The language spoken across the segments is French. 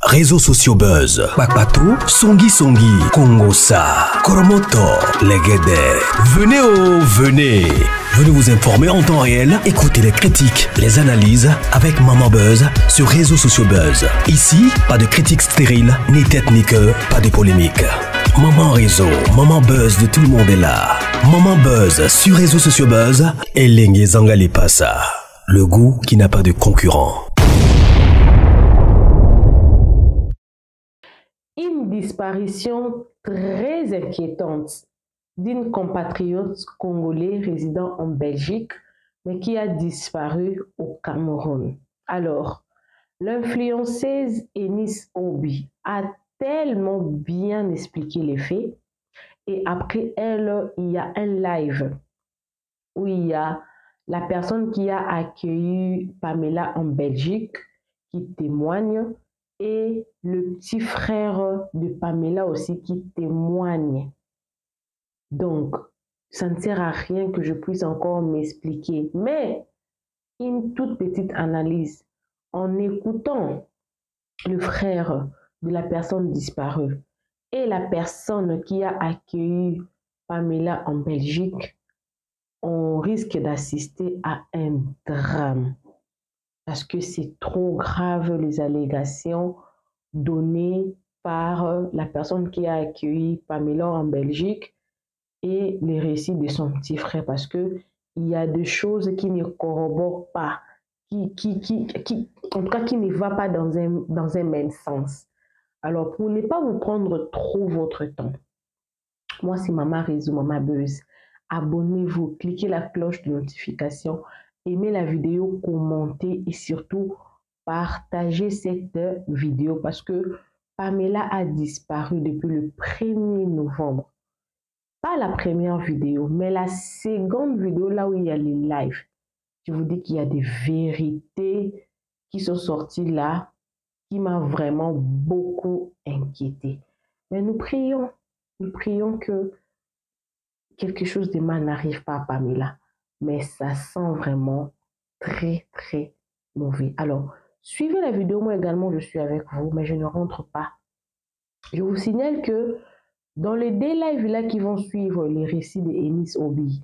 Réseaux sociaux buzz. Bakpato, Songi Songi, Kongosa, Koromoto, Legede. Venez. Venez vous informer en temps réel. Écoutez les critiques, les analyses avec Maman Buzz sur Réseaux sociaux buzz. Ici, pas de critiques stériles, ni tête ni queue, pas de polémique. Maman Réseau, Maman Buzz de tout le monde est là. Maman Buzz sur Réseaux sociaux buzz. Et Lengue Zangali Passa. Le goût qui n'a pas de concurrent. Une disparition très inquiétante d'une compatriote congolais résidant en Belgique, mais qui a disparu au Cameroun. Alors, l'influenceuse Eunice Obi a tellement bien expliqué les faits, et après elle, il y a un live où il y a la personne qui a accueilli Pamela en Belgique qui témoigne, et le petit frère de Pamela aussi qui témoigne. Donc, ça ne sert à rien que je puisse encore m'expliquer. Mais, une toute petite analyse. En écoutant le frère de la personne disparue et la personne qui a accueilli Pamela en Belgique, on risque d'assister à un drame. Parce que c'est trop grave les allégations données par la personne qui a accueilli Pamela en Belgique et les récits de son petit frère, parce que il y a des choses qui ne corroborent pas, en tout cas qui ne vont pas dans un même sens. Alors, pour ne pas vous prendre trop votre temps, moi c'est Maman Réseau, Maman Buzz. Abonnez-vous, cliquez la cloche de notification, aimez la vidéo, commentez et surtout partagez cette vidéo parce que Pamela a disparu depuis le 1er novembre. Pas la première vidéo, mais la seconde vidéo là où il y a les lives. Je vous dis qu'il y a des vérités qui sont sorties là qui m'a vraiment beaucoup inquiété. Mais nous prions que quelque chose de mal n'arrive pas à Pamela. Mais ça sent vraiment très mauvais. Alors, suivez la vidéo, moi également je suis avec vous, mais je ne rentre pas. Je vous signale que dans les deux lives là qui vont suivre les récits de Eunice Obi,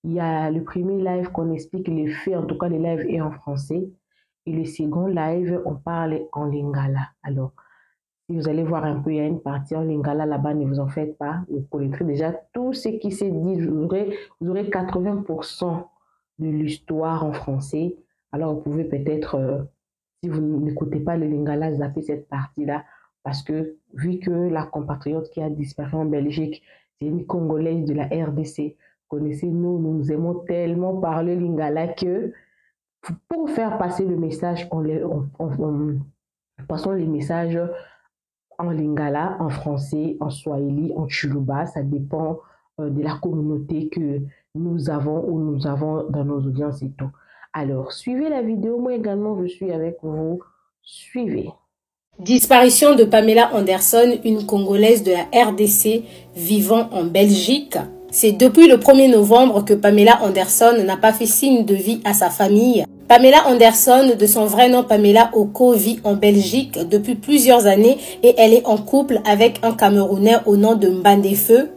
il y a le premier live qu'on explique les faits, en tout cas le live est en français, et le second live on parle en lingala. Alors, si vous allez voir un peu, il y a une partie en lingala là-bas, ne vous en faites pas. Vous connaîtrez déjà tout ce qui s'est dit. Vous aurez 80% de l'histoire en français. Alors, vous pouvez peut-être, si vous n'écoutez pas le lingala, zapper cette partie-là. Parce que, vu que la compatriote qui a disparu en Belgique, c'est une Congolaise de la RDC, connaissez, nous aimons tellement parler lingala que pour faire passer le message, passons les messages en lingala, en français, en swahili, en chuluba, ça dépend de la communauté que nous avons ou nous avons dans nos audiences et tout. Alors, suivez la vidéo, moi également je suis avec vous, suivez. Disparition de Pamela Anderson, une Congolaise de la RDC vivant en Belgique. C'est depuis le 1er novembre que Pamela Anderson n'a pas fait signe de vie à sa famille. Pamela Anderson, de son vrai nom Pamela Oko, vit en Belgique depuis plusieurs années et elle est en couple avec un Camerounais au nom de Mbandefeu.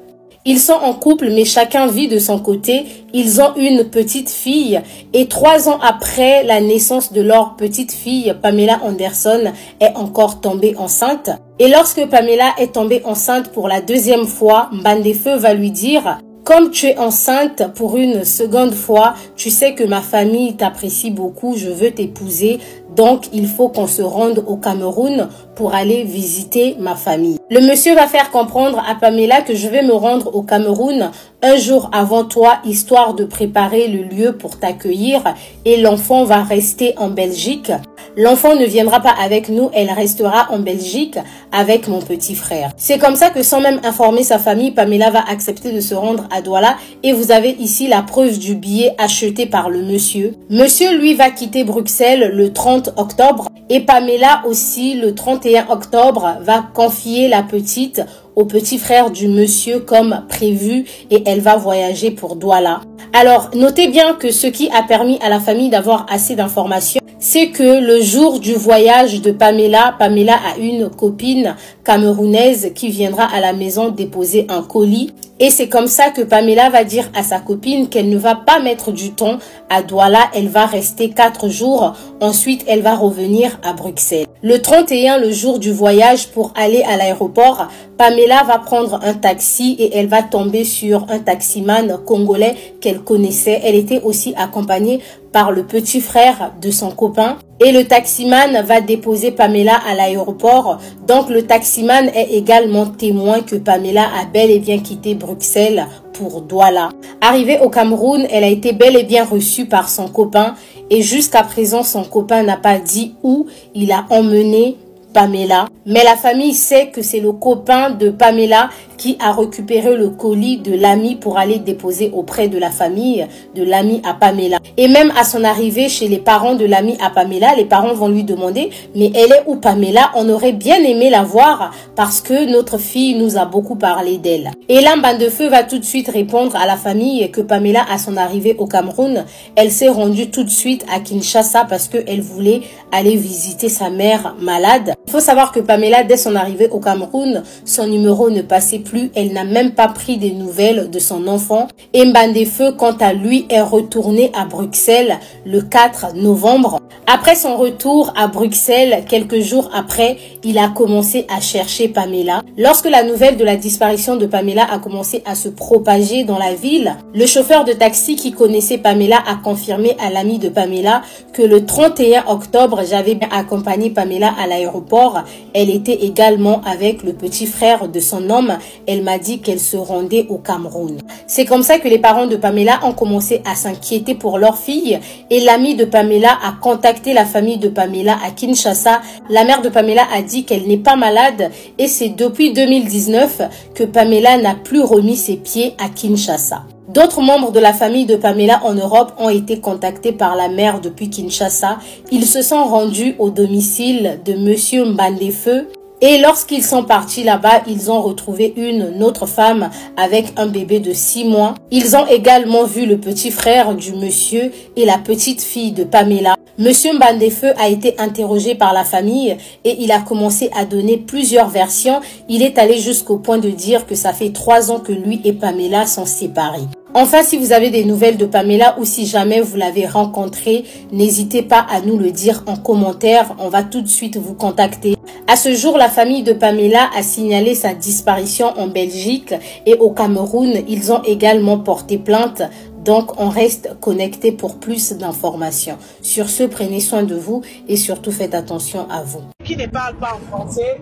Ils sont en couple mais chacun vit de son côté. Ils ont une petite fille et 3 ans après la naissance de leur petite fille, Pamela Anderson est encore tombée enceinte. Et lorsque Pamela est tombée enceinte pour la 2e fois, Mbandefeu va lui dire: comme tu es enceinte pour une seconde fois, tu sais que ma famille t'apprécie beaucoup, je veux t'épouser, donc il faut qu'on se rende au Cameroun pour aller visiter ma famille. Le monsieur va faire comprendre à Pamela que je vais me rendre au Cameroun un jour avant toi, histoire de préparer le lieu pour t'accueillir, et l'enfant va rester en Belgique. L'enfant ne viendra pas avec nous, elle restera en Belgique avec mon petit frère. C'est comme ça que sans même informer sa famille, Pamela va accepter de se rendre à Douala et vous avez ici la preuve du billet acheté par le monsieur. Monsieur, lui, va quitter Bruxelles le 30 octobre et Pamela aussi le 31 octobre va confier la petite au petit frère du monsieur comme prévu et elle va voyager pour Douala. Alors, notez bien que ce qui a permis à la famille d'avoir assez d'informations, c'est que le jour du voyage de Pamela, Pamela a une copine camerounaise qui viendra à la maison déposer un colis. Et c'est comme ça que Pamela va dire à sa copine qu'elle ne va pas mettre du temps à Douala, elle va rester 4 jours. Ensuite, elle va revenir à Bruxelles. Le 31, le jour du voyage pour aller à l'aéroport, Pamela va prendre un taxi et elle va tomber sur un taximan congolais qu'elle connaissait. Elle était aussi accompagnée par le petit frère de son copain. Et le taximan va déposer Pamela à l'aéroport. Donc le taximan est également témoin que Pamela a bel et bien quitté Bruxelles pour Douala. Arrivée au Cameroun, elle a été bel et bien reçue par son copain. Et jusqu'à présent, son copain n'a pas dit où il a emmené Pamela. Mais la famille sait que c'est le copain de Pamela qui a récupéré le colis de l'ami pour aller déposer auprès de la famille de l'ami à Pamela. Et même à son arrivée chez les parents de l'ami à Pamela, les parents vont lui demander « Mais elle est où Pamela? On aurait bien aimé la voir parce que notre fille nous a beaucoup parlé d'elle. » Et là, Mbandefeu va tout de suite répondre à la famille que Pamela, à son arrivée au Cameroun, elle s'est rendue tout de suite à Kinshasa parce qu'elle voulait aller visiter sa mère malade. Il faut savoir que Pamela, dès son arrivée au Cameroun, son numéro ne passait plus. Elle n'a même pas pris des nouvelles de son enfant. Et Mbandefeu, quant à lui, est retourné à Bruxelles le 4 novembre. Après son retour à Bruxelles, quelques jours après, il a commencé à chercher Pamela. Lorsque la nouvelle de la disparition de Pamela a commencé à se propager dans la ville, le chauffeur de taxi qui connaissait Pamela a confirmé à l'ami de Pamela que le 31 octobre, j'avais bien accompagné Pamela à l'aéroport. Elle était également avec le petit frère de son homme. Elle m'a dit qu'elle se rendait au Cameroun. C'est comme ça que les parents de Pamela ont commencé à s'inquiéter pour leur fille et l'ami de Pamela a contacté la famille de Pamela à Kinshasa. La mère de Pamela a dit qu'elle n'est pas malade et c'est depuis 2019 que Pamela n'a plus remis ses pieds à Kinshasa. D'autres membres de la famille de Pamela en Europe ont été contactés par la mère depuis Kinshasa. Ils se sont rendus au domicile de Monsieur Mbandefeu. Et lorsqu'ils sont partis là-bas, ils ont retrouvé une autre femme avec un bébé de 6 mois. Ils ont également vu le petit frère du monsieur et la petite fille de Pamela. Monsieur Mbandefeu a été interrogé par la famille et il a commencé à donner plusieurs versions. Il est allé jusqu'au point de dire que ça fait 3 ans que lui et Pamela sont séparés. Enfin, si vous avez des nouvelles de Pamela ou si jamais vous l'avez rencontrée, n'hésitez pas à nous le dire en commentaire. On va tout de suite vous contacter. À ce jour, la famille de Pamela a signalé sa disparition en Belgique et au Cameroun. Ils ont également porté plainte. Donc, on reste connecté pour plus d'informations. Sur ce, prenez soin de vous et surtout faites attention à vous. Qui ne parle pas en français,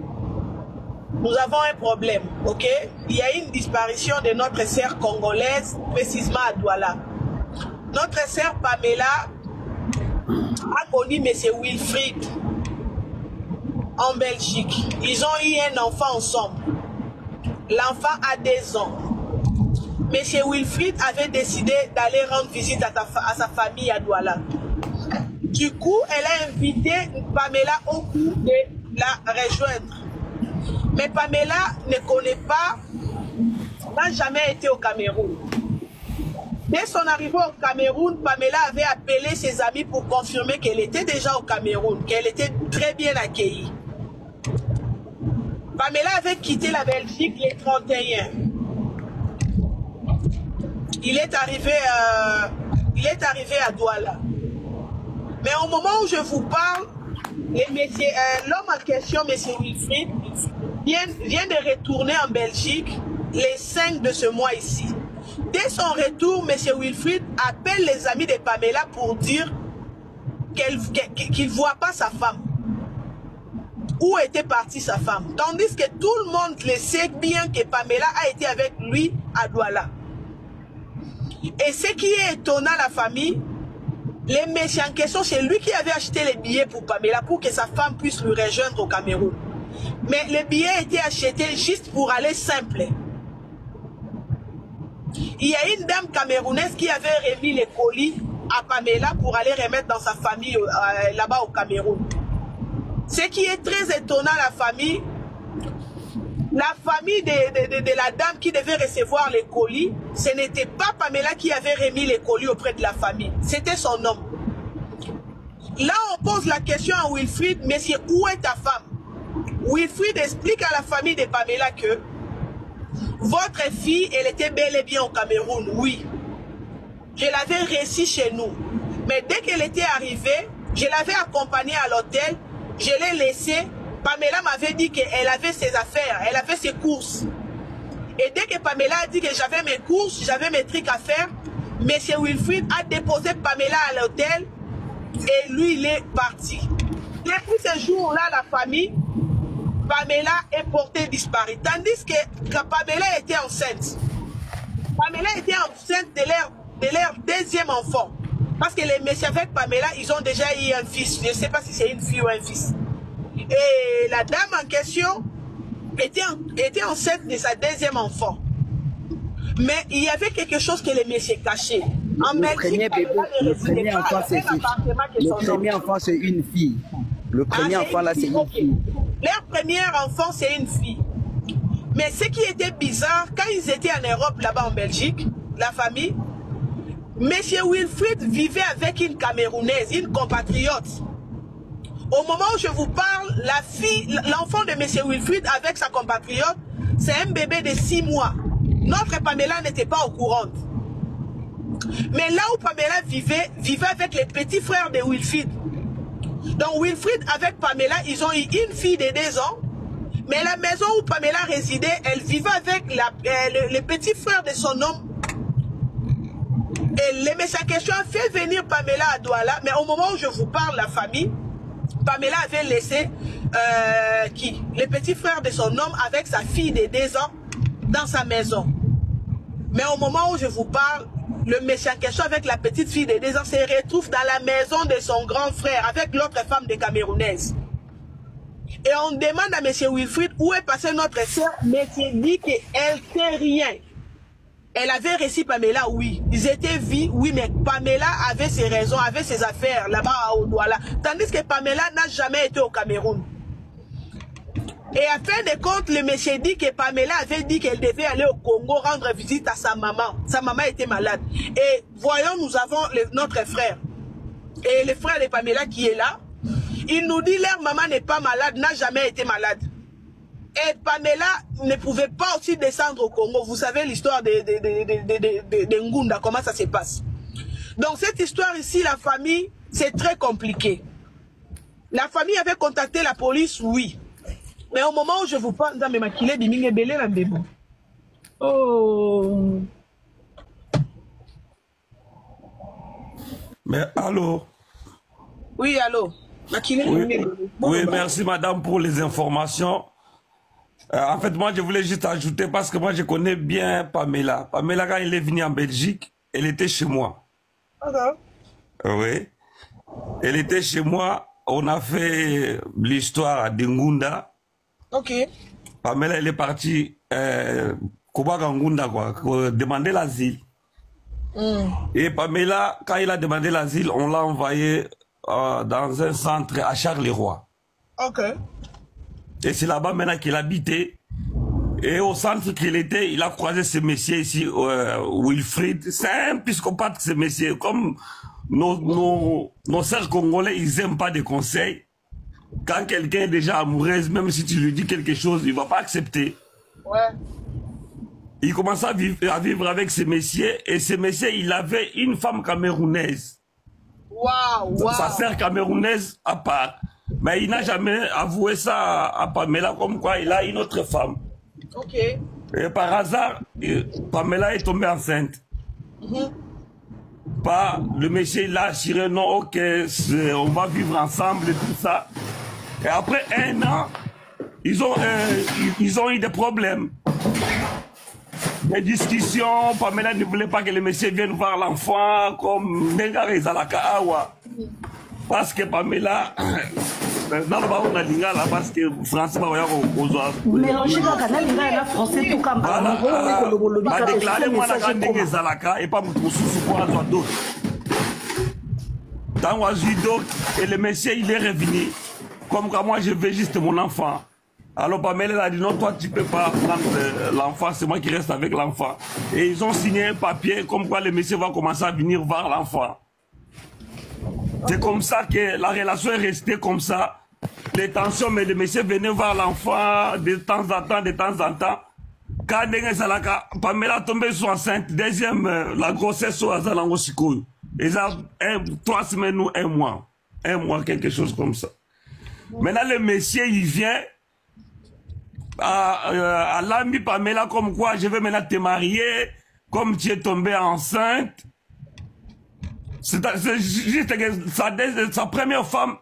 nous avons un problème, ok? Il y a une disparition de notre sœur congolaise, précisément à Douala. Notre sœur Pamela a connu M. Wilfried en Belgique. Ils ont eu un enfant ensemble. L'enfant a 2 ans. M. Wilfried avait décidé d'aller rendre visite à sa famille à Douala. Du coup, elle a invité Pamela au cours de la rejoindre. Mais Pamela ne connaît pas, n'a jamais été au Cameroun. Dès son arrivée au Cameroun, Pamela avait appelé ses amis pour confirmer qu'elle était déjà au Cameroun, qu'elle était très bien accueillie. Pamela avait quitté la Belgique le 31. Il est arrivé à Douala. Mais au moment où je vous parle, l'homme en question, M. Wilfried, vient de retourner en Belgique les 5 de ce mois ici. Dès son retour, M. Wilfried appelle les amis de Pamela pour dire qu'il ne voit pas sa femme. Où était partie sa femme? Tandis que tout le monde le sait bien que Pamela a été avec lui à Douala. Et ce qui est étonnant à la famille, les messieurs en question, c'est lui qui avait acheté les billets pour Pamela pour que sa femme puisse le rejoindre au Cameroun. Mais les billets étaient achetés juste pour aller simple. Il y a une dame camerounaise qui avait remis les colis à Pamela pour aller remettre dans sa famille là-bas au Cameroun. Ce qui est très étonnant à la famille de la dame qui devait recevoir les colis, ce n'était pas Pamela qui avait remis les colis auprès de la famille, c'était son homme. Là, on pose la question à Wilfried, monsieur, où est ta femme? Wilfried explique à la famille de Pamela que votre fille, elle était bel et bien au Cameroun, oui. Je l'avais reçue chez nous. Mais dès qu'elle était arrivée, je l'avais accompagnée à l'hôtel, je l'ai laissée. Pamela m'avait dit qu'elle avait ses affaires, elle avait ses courses. Et dès que Pamela a dit que j'avais mes courses, j'avais mes trucs à faire, monsieur Wilfried a déposé Pamela à l'hôtel et lui, il est parti. Depuis ce jour-là, la famille, Pamela est portée disparue. Tandis que Pamela était enceinte. Pamela était enceinte de leur deuxième enfant. Parce que les messieurs avec Pamela, ils ont déjà eu un fils. Je ne sais pas si c'est une fille ou un fils. Et la dame en question était enceinte de sa deuxième enfant. Mais il y avait quelque chose que les messieurs cachaient. Le premier bébé, le premier enfant, c'est une fille. Le premier enfant, là, c'est une fille. Leur premier enfant, c'est une fille. Mais ce qui était bizarre, quand ils étaient en Europe, là-bas en Belgique, la famille, monsieur Wilfried vivait avec une Camerounaise, une compatriote. Au moment où je vous parle, la fille, l'enfant de monsieur Wilfried avec sa compatriote, c'est un bébé de 6 mois. Notre Pamela n'était pas au courant. Mais là où Pamela vivait avec les petits frères de Wilfried. Donc Wilfried avec Pamela, ils ont eu une fille de 2 ans. Mais la maison où Pamela résidait, elle vivait avec le petit frère de son homme. Et le message question a fait venir Pamela à Douala. Mais au moment où je vous parle, la famille, Pamela avait laissé le petit frère de son homme avec sa fille de 2 ans dans sa maison. Mais au moment où je vous parle, le méchant question avec la petite fille de 2 ans se retrouve dans la maison de son grand frère avec l'autre femme de Camerounaise. Et on demande à M. Wilfried où est passée notre soeur. Monsieur dit qu'elle ne sait rien. Elle avait reçu Pamela, oui. Ils étaient vus, oui, mais Pamela avait ses raisons, avait ses affaires là-bas au Douala. Tandis que Pamela n'a jamais été au Cameroun. Et à fin de compte, le monsieur dit que Pamela avait dit qu'elle devait aller au Congo rendre visite à sa maman. Sa maman était malade. Et voyons, nous avons notre frère. Et le frère de Pamela qui est là. Il nous dit leur maman n'est pas malade, n'a jamais été malade. Et Pamela ne pouvait pas aussi descendre au Congo. Vous savez l'histoire de Ngunda, comment ça se passe. Donc cette histoire ici, la famille, c'est très compliqué. La famille avait contacté la police, oui. Mais au moment où je vous parle, dans mes maquillés, oh. Mais allô? Oui, allô. Oui, merci madame pour les informations. En fait, moi, je voulais juste ajouter, parce que moi, je connais bien Pamela. Pamela, quand elle est venue en Belgique, elle était chez moi. Oui. Elle était chez moi. On a fait l'histoire à Ngunda. Ok. Pamela, elle est partie Ngunda, quoi, demander l'asile. Et Pamela, quand il a demandé l'asile, on l'a envoyé dans un centre à Charleroi. Ok. Et c'est là-bas maintenant qu'il habitait. Et au centre qu'il était, il a croisé ce monsieur ici, Wilfried. C'est un psychopathe, ce monsieur. Comme nos sœurs congolais, ils n'aiment pas de conseils. Quand quelqu'un est déjà amoureuse, même si tu lui dis quelque chose, il ne va pas accepter. Ouais. Il commence à vivre avec ce monsieur. Et ce monsieur, il avait une femme camerounaise. Waouh. Sa sœur camerounaise à part. Mais il n'a jamais avoué ça à Pamela, comme quoi il a une autre femme. Ok. Et par hasard, Pamela est tombée enceinte. Le monsieur, il a assuré, non, ok, on va vivre ensemble et tout ça. Et après 1 an, ils ont eu des problèmes. Des discussions, Pamela ne voulait pas que le monsieur vienne voir l'enfant, comme Nengare Zalaka. Parce que Pamela... Non, on a l'ingala là parce que France va voir aux autres. Mélanger le canal l'ingala français tout comme voilà. Déclarer moi la grande que Zalaka et pas mon sous pour avoir d'autres. Dans Wazido et le monsieur il est revenu. Comme quand moi je veux juste mon enfant. Alors Pamela a dit non, toi tu peux pas prendre l'enfant, c'est moi qui reste avec l'enfant. Et ils ont signé un papier comme quoi le monsieur va commencer à venir voir l'enfant. C'est comme ça que la relation est restée comme ça. Les tensions, mais le monsieur venait voir l'enfant de temps en temps. Quand Pamela tombée sur enceinte, deuxième, la grossesse sur Azalango Sikoyo. Ils ont 3 semaines ou 1 mois. 1 mois, quelque chose comme ça. Maintenant, le monsieur, il vient à l'ami Pamela comme quoi, je vais maintenant te marier, comme tu es tombée enceinte. C'est juste que sa première femme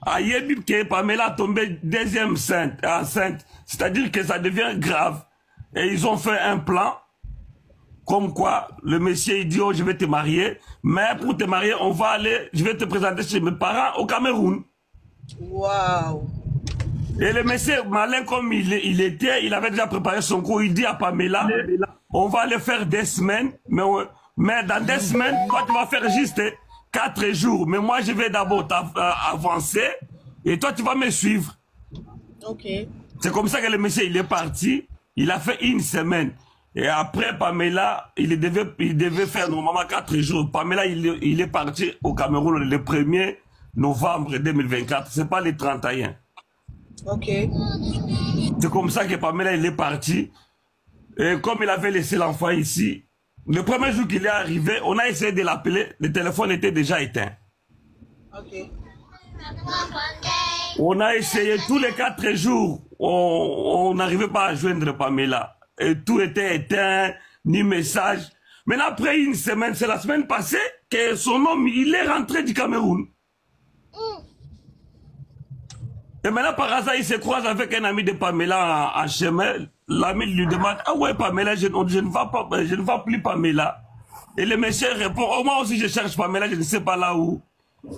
a dit que Pamela est tombée deuxième enceinte. C'est-à-dire que ça devient grave. Et ils ont fait un plan, comme quoi le monsieur il dit oh je vais te marier, mais pour te marier on va aller, je vais te présenter chez mes parents au Cameroun. Waouh. Et le monsieur malin comme il était, il avait déjà préparé son coup, il dit à Pamela, on va aller faire des semaines, mais dans des semaines, toi tu vas faire juste 4 jours, mais moi je vais d'abord avancer et toi tu vas me suivre. Ok. C'est comme ça que le monsieur il est parti. Il a fait 1 semaine. Et après, Pamela, il devait faire normalement 4 jours. Pamela, il est parti au Cameroun le 1er novembre 2024. C'est pas le 31. Ok. C'est comme ça que Pamela, il est parti. Et comme il avait laissé l'enfant ici, le premier jour qu'il est arrivé, on a essayé de l'appeler. Le téléphone était déjà éteint. Ok. On a essayé tous les 4 jours. On n'arrivait pas à joindre Pamela. Et tout était éteint, ni message. Maintenant, après 1 semaine, c'est la semaine passée que son homme, il est rentré du Cameroun. Et maintenant, par hasard, il se croise avec un ami de Pamela en chemin. L'ami lui demande, ah ouais, Pamela, je ne vois plus Pamela. Et le monsieur répond, oh, moi aussi je cherche Pamela, je ne sais pas là où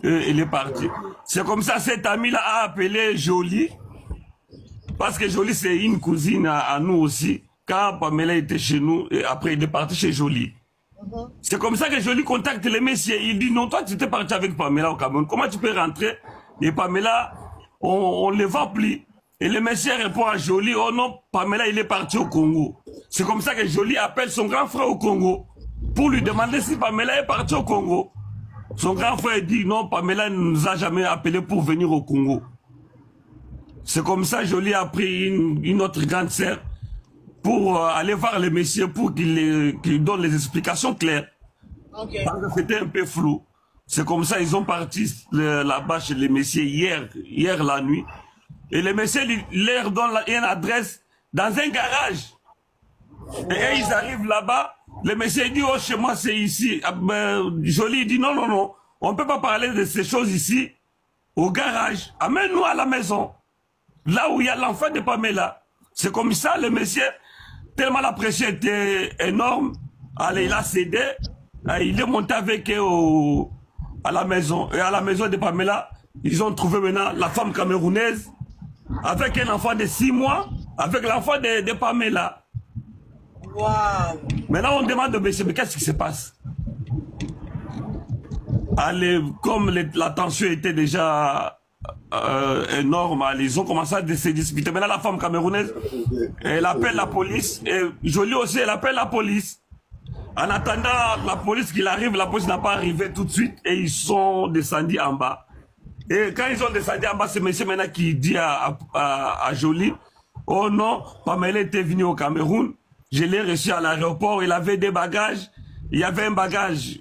il est parti. C'est comme ça, cet ami-là a appelé Jolie. Parce que Jolie, c'est une cousine à nous aussi. Quand Pamela était chez nous, et après il est parti chez Jolie. C'est comme ça que Jolie contacte le monsieur. Il dit, non, toi tu étais parti avec Pamela au Cameroun. Comment tu peux rentrer? Et Pamela, on ne le voit plus. Et le monsieur répond à Jolie, oh non, Pamela, il est parti au Congo. C'est comme ça que Jolie appelle son grand frère au Congo. Pour lui demander si Pamela est partie au Congo. Son grand frère dit, non, Pamela ne nous a jamais appelé pour venir au Congo. C'est comme ça que Jolie a pris une autre grande sœur pour aller voir le monsieur pour qu'il donne les explications claires. Okay. Parce que c'était un peu flou. C'est comme ça ils ont parti là-bas chez le monsieur hier la nuit. Et le monsieur leur donne une adresse dans un garage. Et ils arrivent là-bas. Le monsieur dit, oh, chez moi c'est ici. Jolie dit, non, non, non. On ne peut pas parler de ces choses ici au garage. Amène-nous à la maison. Là où il y a l'enfant de Pamela. C'est comme ça, le monsieur, tellement la pression était énorme, allez, il a cédé, il est monté avec eux à la maison. Et à la maison de Pamela, ils ont trouvé maintenant la femme camerounaise, avec un enfant de 6 mois, avec l'enfant de Pamela. Wow. Maintenant, on demande au monsieur, mais qu'est-ce qui se passe? Allez, comme la tension était déjà énorme, ils ont commencé à se disputer. Maintenant, la femme camerounaise, elle appelle la police. Et Jolie aussi, elle appelle la police. En attendant la police qu'il arrive, la police n'a pas arrivé tout de suite. Et ils sont descendus en bas. Et quand ils ont descendu en bas, c'est monsieur maintenant qui dit à Jolie, oh non, Pamela était venue au Cameroun. Je l'ai reçu à l'aéroport. Il avait des bagages. Il y avait un bagage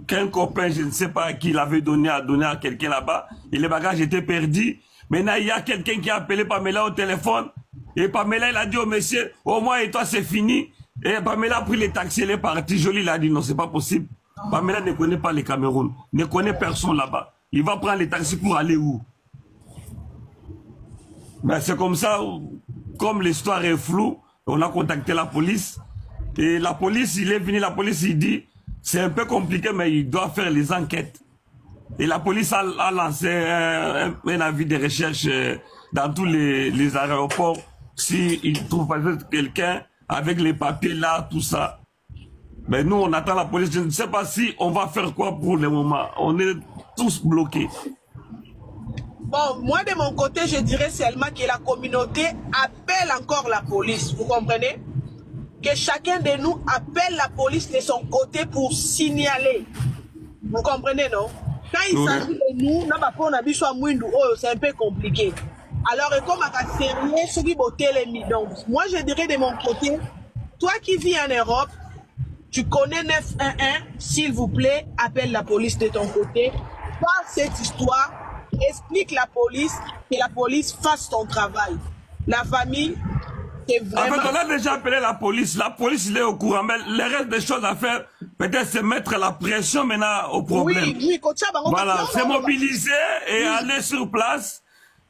qu'un copain, je ne sais pas qui l'avait donné à quelqu'un là-bas, et les bagages étaient perdus. Maintenant, il y a quelqu'un qui a appelé Pamela au téléphone, et Pamela, il a dit au monsieur, au moins, et toi, c'est fini. Et Pamela a pris les taxis, elle est partie. Jolie, il a dit, non, c'est pas possible. Pamela ne connaît pas le Cameroun, ne connaît personne là-bas. Il va prendre les taxis pour aller où? Ben, c'est comme ça, comme l'histoire est floue, on a contacté la police, et la police, il est venu, la police, il dit, c'est un peu compliqué, mais il doit faire les enquêtes. Et la police a lancé un avis de recherche dans tous les aéroports. S'ils trouvent pas quelqu'un avec les papiers là, tout ça. Mais nous, on attend la police. Je ne sais pas si on va faire quoi pour le moment. On est tous bloqués. Bon, moi de mon côté, je dirais seulement que la communauté appelle encore la police. Vous comprenez? Que chacun de nous appelle la police de son côté pour signaler. Vous comprenez, non? quand il s'agit de nous, c'est un peu compliqué. Alors, comme à sérieux, ceux qui botent les midons. Moi, je dirais de mon côté, toi qui vis en Europe, tu connais 911, s'il vous plaît, appelle la police de ton côté. Parle cette histoire, explique la police, que la police fasse son travail. La famille, c'est vraiment... En fait, on a déjà appelé la police il est au courant, mais le reste des choses à faire, peut-être c'est mettre la pression maintenant au problème. Oui, voilà, c'est mobiliser et aller sur place.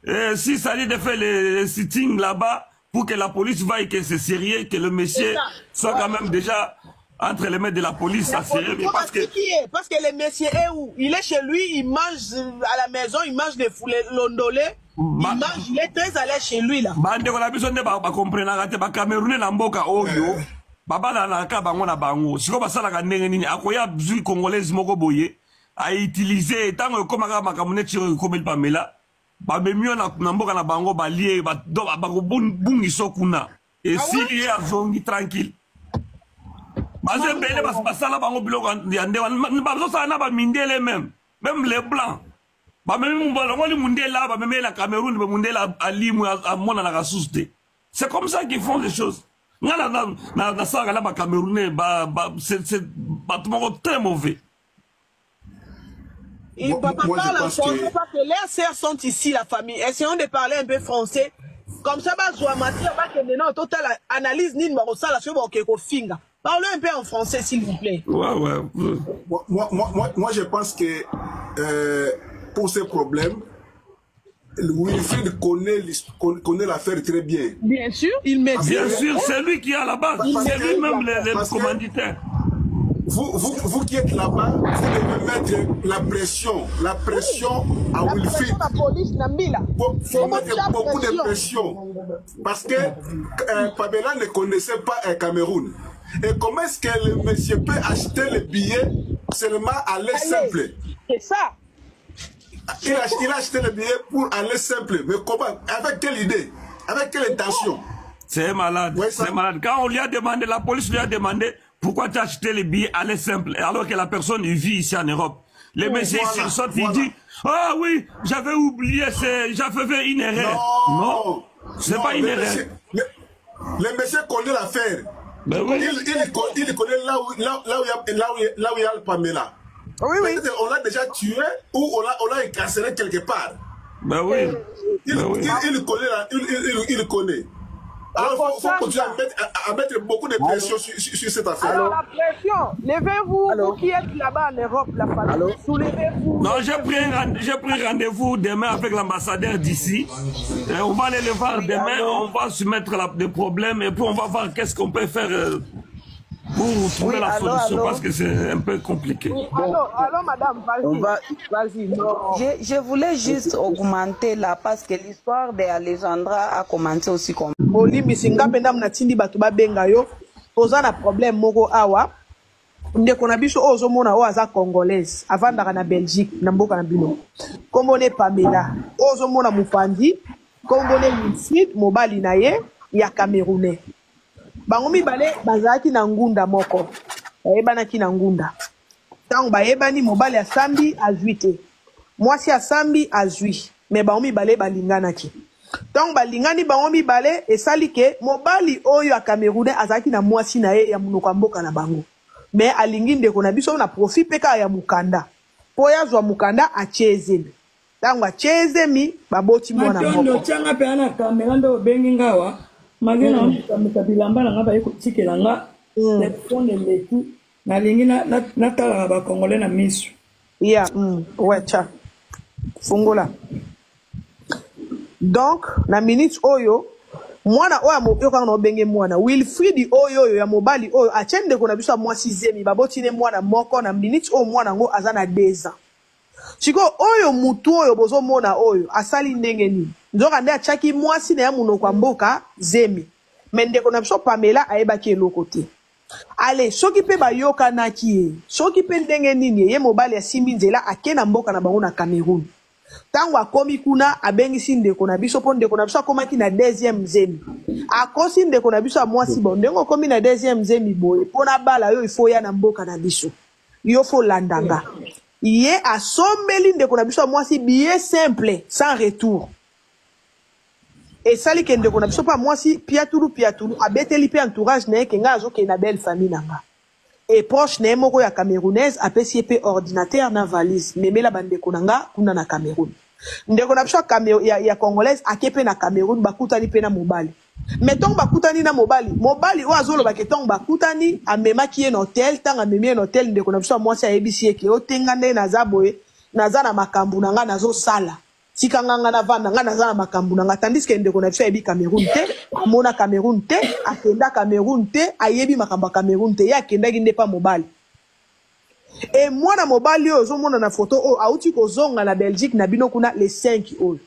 Et si ça dit de faire les sittings là-bas, pour que la police voie que c'est sérieux, que le monsieur soit quand même déjà... entre les mains de la police, ça serait bien parce que le monsieur est où? Il est chez lui, il mange à la maison, il mange des l'ondolé, il est très à l'aise chez lui là. Bande on a besoin de comprendre raté ba Camerounais na mboka oyo. Baba na ka bango na bango. Siko basala ka ndenge nini akoya bzui congolaise moko boye a utiliser tango comme ka makamune tiro comme Pamela. Ba memio na mboka na bango ba lié ba ko bungi sokuna. Et si il est azongi tranquille. Même les blancs. C'est comme ça qu'ils font les choses. C'est très mauvais. Il ne parle en français parce que leurs sœurs sont ici, la famille. Essayons de parler un peu français. Comme ça, analyse parlez un peu en français, s'il vous plaît. Ouais. Moi, je pense que pour ces problèmes, Wilfried connaît l'affaire très bien. Bien sûr, il maîtrise. Bien sûr, c'est lui qui est à la base. C'est lui-même le commanditaire. Vous qui êtes là-bas, vous devez mettre la pression à Wilfried. Faut mettre beaucoup de pression. Parce que Pamela ne connaissait pas Cameroun. Et comment est-ce que le monsieur peut acheter le billet seulement à l'aller simple? C'est ça. Il a acheté le billet pour aller simple. Mais comment? Avec quelle idée? Avec quelle intention? C'est malade. Ouais, c'est malade. Quand on lui a demandé, la police lui a demandé pourquoi tu as acheté le billet aller simple alors que la personne vit ici en Europe. Le monsieur il sort, il dit ah oui, j'avais oublié, j'avais fait une erreur. Non, c'est pas une erreur. Le monsieur connaît l'affaire. Ben oui. Il connaît là où il y a le Pamela. Oui. On l'a déjà tué ou on l'a incarcéré quelque part. Ben oui. Il connaît. Alors il faut continuer à mettre beaucoup de pression sur cette affaire. Alors la pression, levez-vous, vous qui êtes là-bas en Europe, la famille, soulevez-vous. Non, j'ai pris rendez-vous demain avec l'ambassadeur d'ici. On va aller le voir demain, on va soumettre des problèmes et puis on va voir qu'est-ce qu'on peut faire pour trouver la solution parce que c'est un peu compliqué. Alors madame, vas-y. Je voulais juste augmenter là parce que l'histoire d'Alejandra a commencé aussi comme... Bolimi singa penda mnatindi batu babenga yo oza na problème moko awa ndeko na biso ozo mona o aza congolaise avandaka na Belgique na mboka na bino kombone Pamela ozo mona mufandi kombone Wilfried mobali na ye ya Camerounais bango mibale bazaki na ngunda moko bayebanaki na ngunda tango bayebani mobali asambi azwi te mwasi asambi azwi mais bango mibale balinganaki. Donc balingani bango mibale esali ke mobali oyo ya Camerounais azaki na mwasi na ye ya munoko mboka na bango. Mais alingi ndeko na biso na profit peka ya mukanda. Po ya zwa mukanda achezemi. Tango achezemi baboti mwana moko. Ndo changa pe ana kamera ndo bengi ngawa. Magena mutabilamba na ngaba yeko tikela nga. Telefone leku na lingi na tala ba Congolais na misu. Yeah, wecha. Fungola. Donc, na minute oyo, mwana oya yoka no benge mwana Wilfried oyo ya mobali oyo achende ko na biso mwasi zemi baboti ne mwana moko na minute o mwana ngo azana 2 ans. Chiko oyo mutu oyo bozo mona oyo asali ndenge ni. Nzoka nde achaki mwasi na ya munoko mboka zemi. Mende ko na biso Pamela ayebaki eloko te. Ale soki pe bayoka na ki soki pe ndenge nini ye mobali ya simbi nzela akena mboka na bango na Cameroun. Tango akomi kuna abengisi ndeko na biso po ndeko na biso akomaki na 2e zemi. Akosi ndeko na biso mwasi bon ndeko komi na 2e zemi boye pona bala yo ifo ya na mboka na biso. Yo fo landanga. Yé a sombeli ndeko na biso mwasi billet simple sans retour. Et ça li ke ndeko na biso pa mwasi piatulu abeteli pe entourage na ke nga azo ke na belle famille nanga. Et proche na moko ya camerounaise apesi pe ordinateur na valise memela bandeko nanga kuna na Cameroun. Ndeko na biso ya congolaise akepe na Cameroun bakutani pe na mobali. Mettons bakutani na mobali o azolo baketong bakutani amemaki ye na hotel tanga memie na hotel ndeko na biso mwasi ayebisi eke otenga nde naza boye naza na makambu nanga nazo sala tika nganga na vanda nga naza na makambu nanga tandis que ndeko na biso ayebi Cameroun te amona Cameroun te akenda Cameroun te ayebi makambu Cameroun te ye akendaki nde pa mobali. Et mwana mobali oyo ozomona na photo oyo auti kozonga na Belgique na bino kuna les 5 oyo.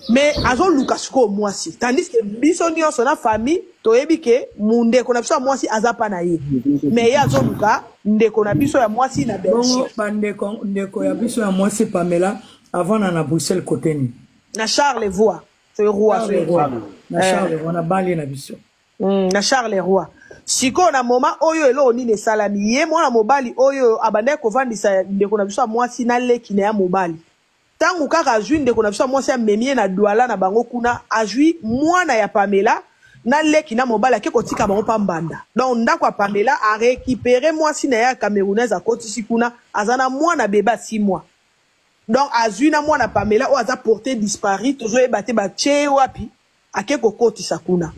Mais azo luka siko mwasi tandis que biso nyonso na famille toyebi ke mundeko na biso ya mwasi azapa na ye. Mais ye azo luka ndeko na biso ya mwasi na Belgique. Bongo ndeko ya biso ya mwasi Pamela avant na Bruxelles koteni. Na Charles Roy. C'est roi. Na Charles Roy na bali na biso. Na Charles Roy. Siko na moma oyo elo oni ne salami ye mwana mobali oyo abande kovandisa ndeko na biso ya mwasi na leki na ya mobali. Tangu kaka ajui ndeko na biso mwasi ya memie na douala na bango kuna ajui mwana ya Pamela na leki na mobali ake kotika bango pambanda. Donc ndako ya Pamela a récupéré mwasi na ya camerounaise a kotisi kuna azana mwana beba 6 mois. Donc ajui na mwana Pamela o aza porté disparu tozo ebate ba che wapi ake kokotisa kuna.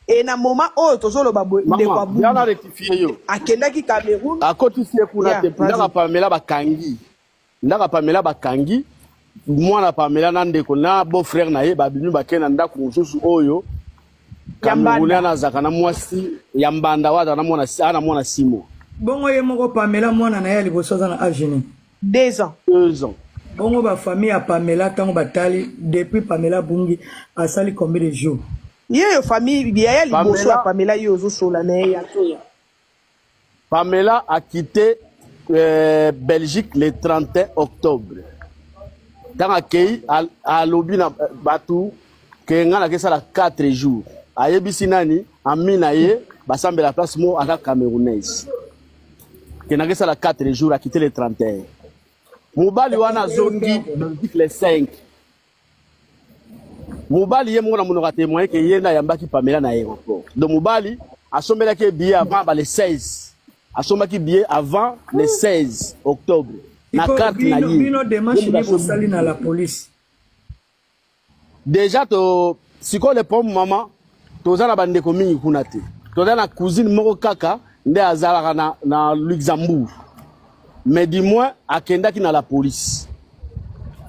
Et na moment oyo tozolo babwe ndeko abu. Yana rectifier yo. Akendaki Cameroun. Akotisi kuna te ndaka Pamela bakangi. Ndaka Pamela bakangi. Mwana Pamela na ndeko na beau frère na ye babinu bakena ndako mususu oyo Camerounais na zaka na mwasi ya mbanda wada na mwana simo. Bongo ye moko Pamela mwana na ye liboso za na Algérie. 2 ans. 2 ans. Bongo ba famille ya Pamela tango batali depuis Pamela bungi asali combien de jours? Ye famille ya liboso ya Pamela yozo sola na ye ya toya. Pamela a quitté Belgique le 31 octobre. Dans accueil à lobby na batu que ngana ke sala 4 jours ayebisi nani amina ye basambe la place mo aka camerounaise que na ke sala 4 jours a quitté le 31 mobali wana zongi le 5 mobali ye mona monoko témoin que yenda yambaki Pamela na aéroport donc mobali asombela ke billet avant le 16 asombaki billet avant le 16 octobre. Na carte na bino démarche ni bosali na la police. Déjà to siko le pom mama toza na bande ko mingi kuna te. Toza na cousine moko kaka nde azalaka na Luxembourg. Mais du moins akenda ki na la police.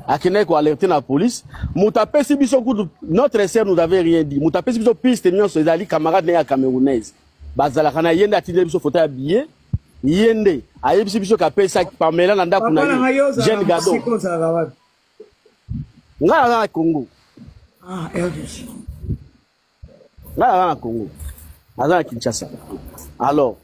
Akenda ko alerter na police. Mutapé si biso kutu notre sœur nous avait rien dit. Mutapé si biso piste nyonso ezali camarade na ya camerounaise. Bazalaka na yenda atinde biso photo ya billet. Yende ayebisi biso kapesa Pamela na ndako na jeune gado ngala na Congo RDC ngala na Congo azana Kinshasa. Alors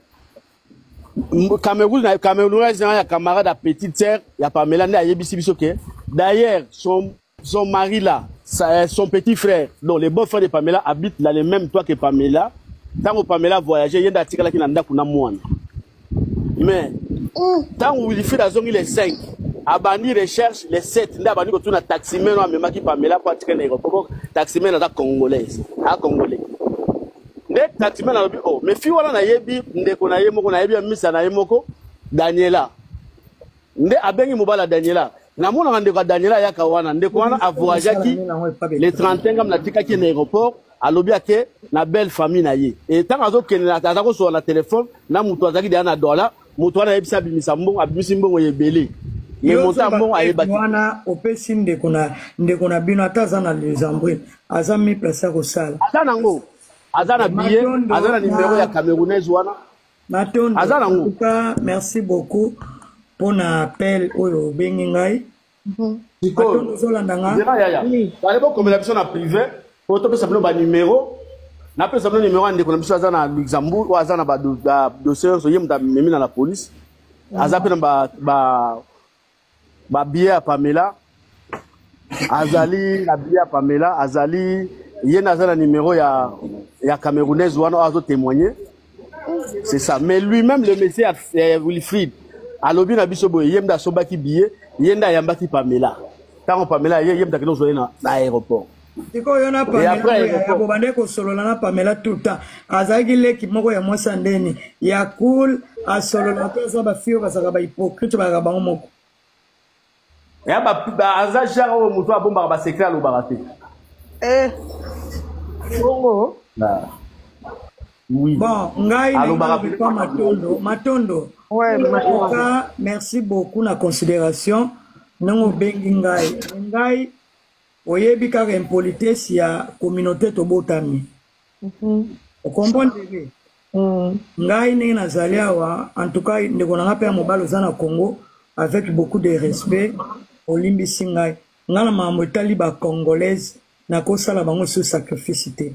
Cameroun ya camarade à petite sœur ya Pamela nde ayebisi biso ke d'ailleurs son mari là son petit frère donc le beau frère de Pamela habite dans le même toit que Pamela. Tant Pamela voyageait yenda atikala ki na ndako na mwana. Mais tant où il fait la zone les 5, abani recherche les 7, n'a abani ko tuna taximen no amema ki Pamela pour attirer l'aéroport, taximen na congolaise, a congolais. Ne taximen na lobi oh, mais fi wala na yebi ndeko na yemoko na yebi misa na yemoko Daniela. Nde abengi mobala Daniela. Na mona ndeko Daniela yaka wana ndeko wana a voyagaki les 31 ngam na tikaki na aéroport. Alobi ake na belle famille na ye. Et tant azo kenela atako sur la téléphone na mutu azaki de na dollar. Moto wana yebisa bimisa mbongo abimisi mbongo yebele ye monta mbongo ayebaki wana opesi ndeko na bino ataza na Luxembourg aza mi place ko sala aza nango aza na billet aza na numéro ya camerounaise wana Matondo aza nango. En tout cas merci beaucoup pour l'appel oyo bengi ngai Matondo zolanda nga bale bo komela biso na privé poto pesa bino ba numéro na pesa bino numéro ndeko na biso aza na Luxembourg ou aza na ba dossier so yemda memi na la police aza pe na ba billet à Pamela azali na billet à Pamela azali yena aza na numéro ya camerounaise wana azo témoigner c'est ça mais lui-même le monsieur Wilfried alobi na biso boye yemda sombaki billet yenda yambaki Pamela tango Pamela yemda kino zoye na aéroport Tiko yona Pamela ya bobande ko solola na Pamela tout le temps azaki leki moko ya mwasa ndeni ya cool a solola pesa ba fio basaka ba hypocrite ba bango moko ya ba aza jaro muto abomba ba secret lo barate bongo oui bon ngai pas matondo ouais merci beaucoup na considération nango bengi ngai oyebi kaka impolitesse ya communauté tobotami o comprendre ngai ndenge nazali awa en tout cas ndeko nanga mpe ya mobali oza na Congo avec beaucoup de respect olimbisi ngai nga na makambo etali bacongolaise nakosala bango so sacrifice te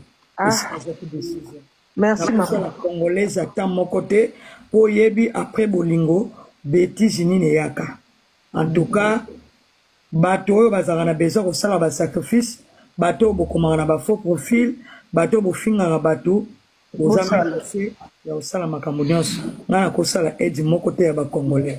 merci la congolaise ata moko te po yebi après bolingo bêtise nini yaka en tout cas bato oyo bazalaka na besoin kosala ba sacrifice bato oyo bokomaka na ba faux profil bato oyo bofingaka bato ozanga lase ya kosala makambo nyonso nga nakosala aide moko te ya bacongolais.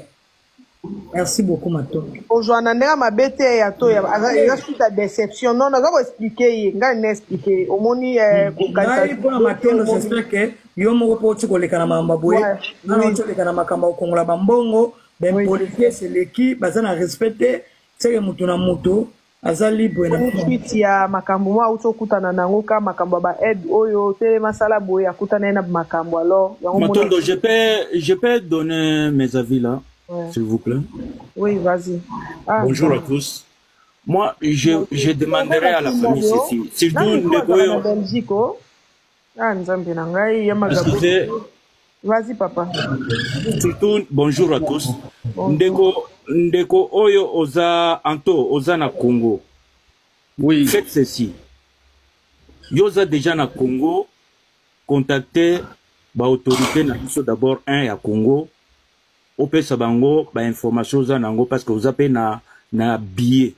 Merci beaucoup Mato. Aujourd'hui ndenge mabe te ya to ya suite à déception non naza ko expliquer nga na expliquer omoni kokata pour Mato j'espère que yo moko po ti koleka na mamba boye na no ti koleka na makamba kongola bambongo ben politique c'est l'équipe bazana respecter c'est mutu na mutu aza libre na suite ya makambo mwa utokutana nango ka makambo ba aide oyo te masala boye akutana na makambo alors Matondo je peux donner mes avis là. S'il vous plaît. Oui, vas-y. Bonjour à tous. Moi, je demanderai à la famille ceci. Surtout vas-y, papa. Surtout, bonjour à tous. Ndeko Oyo Oza Anto Oza na Congo. Oui. Faites ceci. Yoza déjà na Congo. Contactez l'autorité d'abord un à Congo. Opesa bango ba information za nango parce que vous appelez na billet